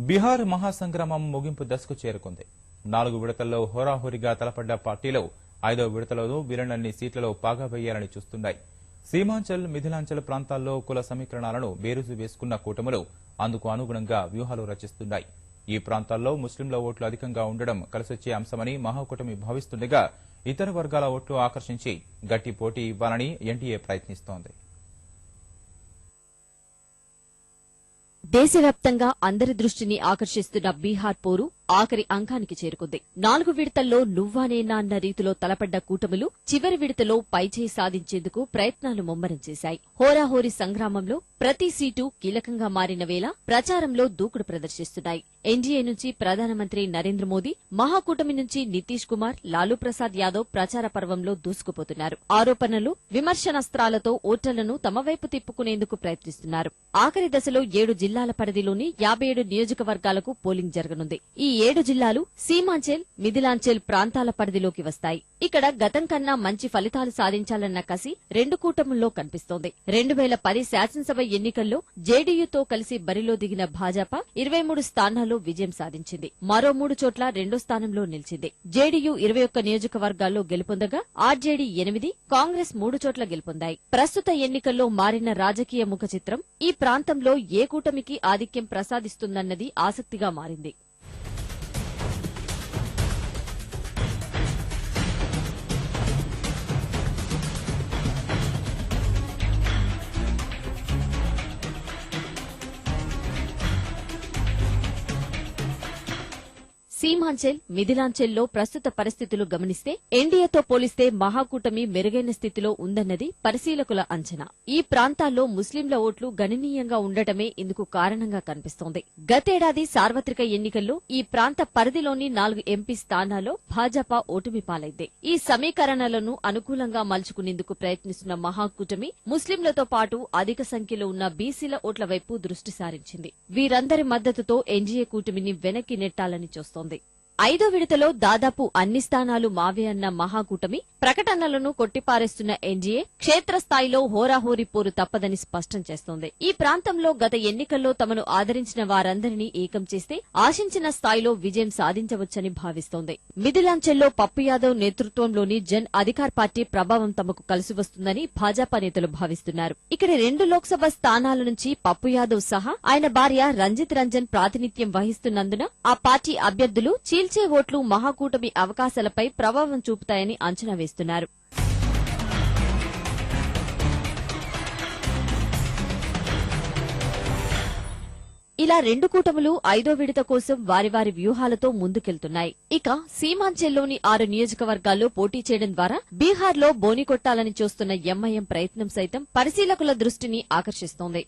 బీహార్ మహాసంగ్రామం ముగింపు దశకు చేరుకుంది. 4 విడతల్లో హోరాహోరీగా తలపడ్డ పార్టీలు 5వ విడతలోనూ వీలైనన్ని సీట్లలో పాగా వేయాలని చూస్తున్నాయి. సీమాంచల్, మిథిలాంచల్ ప్రాంతాల్లో కుల సమీకరణాలను బేరుజు వేసుకున్న కూటములు అందుకు అనుగుణంగా వ్యూహాలు రచిస్తున్నాయి. ఈ ప్రాంతాల్లో ముస్లింల ఓట్లు అధికంగా ఉండడం కలిసొచ్చే అంశమని మహాకూటమి భావిస్తుండగా ఇతర వర్గాల ఓట్లు ఆకర్షించి గట్టి పోటీ ఇవ్వాలని ఎన్డీఏ ప్రయత్నిస్తోంది. దేశవ్యాప్తంగా అందరి దృష్టిని ఆకర్షిస్తున్న బీహార్ పోరు ఆఖరి అంకానికి చేరుకుంది. 4 విడతల్లో నువ్వా నేనా అన్న రీతిలో తలపడ్డ కూటములు చివరి విడతలో పైచేయి సాధించేందుకు ప్రయత్నాలు ముమ్మరం చేశాయి. హోరాహోరీ సంగ్రామంలో ప్రతి సీటు కీలకంగా మారిన వేళ ప్రచారంలో దూకుడు ప్రదర్శిస్తున్నాయి. ఎన్డీఏ నుంచి ప్రధానమంత్రి నరేంద్ర మోదీ, మహాకూటమి నుంచి నితీష్ కుమార్, లాలూ ప్రసాద్ యాదవ్ ప్రచార పర్వంలో దూసుకుపోతున్నారు. ఆరోపణలు, విమర్శనాస్త్రాలతో ఓటర్లను తమ వైపు తిప్పుకునేందుకు ప్రయత్నిస్తున్నారు. ఆఖరి దశలో 7 జిల్లాల పరిధిలోని 57 నియోజకవర్గాలకు పోలింగ్ జరగనుంది. ఈ 7 జిల్లాలు సీమాంచల్, మిథిలాంచల్ ప్రాంతాల పరిధిలోకి వస్తాయి. ఇక్కడ గతం కన్నా మంచి ఫలితాలు సాధించాలన్న కసి 2 కూటముల్లో కనిపిస్తోంది. 2010 శాసనసభ ఎన్నికల్లో జేడీయూతో కలిసి బరిలో దిగిన భాజపా 23 స్థానాల్లో విజయం సాధించింది. మరో 3 చోట్ల 2వ స్థానంలో నిలిచింది. జేడీయూ 21 నియోజకవర్గాల్లో గెలుపొందగా ఆర్జేడీ 8, కాంగ్రెస్ 3 చోట్ల గెలుపొందాయి. ప్రస్తుత ఎన్నికల్లో మారిన రాజకీయ ముఖ చిత్రం ఈ ప్రాంతంలో ఏ కూటమికి ఆధిక్యం ప్రసాదిస్తుందన్నది ఆసక్తిగా మారింది. సీమాంచల్, మిథిలాంచల్లో ప్రస్తుత పరిస్థితులు గమనిస్తే ఎన్డీఏతో పోలిస్తే మహాకూటమి మెరుగైన స్థితిలో ఉందన్నది పరిశీలకుల అంచనా. ఈ ప్రాంతాల్లో ముస్లింల ఓట్లు గణనీయంగా ఉండటమే ఇందుకు కారణంగా కనిపిస్తోంది. గతేడాది సార్వత్రిక ఎన్నికల్లో ఈ ప్రాంత పరిధిలోని 4 ఎంపీ స్థానాల్లో భాజపా ఓటమి పాలైంది. ఈ సమీకరణలను అనుకూలంగా మలుచుకునేందుకు ప్రయత్నిస్తున్న మహాకూటమి ముస్లింలతో పాటు అధిక సంఖ్యలో ఉన్న బీసీల ఓట్ల వైపు దృష్టి సారించింది. వీరందరి మద్దతుతో ఎన్డీఏ కూటమిని వెనక్కి నెట్టాలని చూస్తోంది. 5వ విడతలో దాదాపు అన్ని స్థానాలు మావే అన్న మహాకూటమి ప్రకటనలను కొట్టిపారేస్తున్న ఎన్డీఏ క్షేత్రస్థాయిలో హోరాహోరీ పోరు తప్పదని స్పష్టం చేస్తోంది. ఈ ప్రాంతంలో గత ఎన్నికల్లో తమను ఆదరించిన వారందరినీ ఏకం చేస్తే ఆశించిన స్థాయిలో విజయం సాధించవచ్చని భావిస్తోంది. మిథిలాంచల్లో పప్పు యాదవ్ నేతృత్వంలోని జన్ అధికార్ పార్టీ ప్రభావం తమకు కలిసి వస్తుందని భాజపా నేతలు భావిస్తున్నారు. ఇక్కడ 2 లోక్సభ స్థానాల నుంచి పప్పు యాదవ్ సహా ఆయన భార్య రంజిత్ రంజన్ ప్రాతినిధ్యం వహిస్తున్నందున ఆ పార్టీ అభ్యర్థులు చీల్చే ఓట్లు మహాకూటమి అవకాశాలపై ప్రభావం చూపుతాయని అంచనా వేస్తున్నారు. ఇలా 2 కూటములు 5వ విడత కోసం వారి వారి వ్యూహాలతో ముందుకెళ్తున్నాయి. ఇక సీమాంచల్లోని 6 నియోజకవర్గాల్లో పోటీ చేయడం ద్వారా బీహార్లో బోని కొట్టాలని చూస్తున్న ఎంఐఎం ప్రయత్నం సైతం పరిశీలకుల దృష్టిని ఆకర్షిస్తోంది.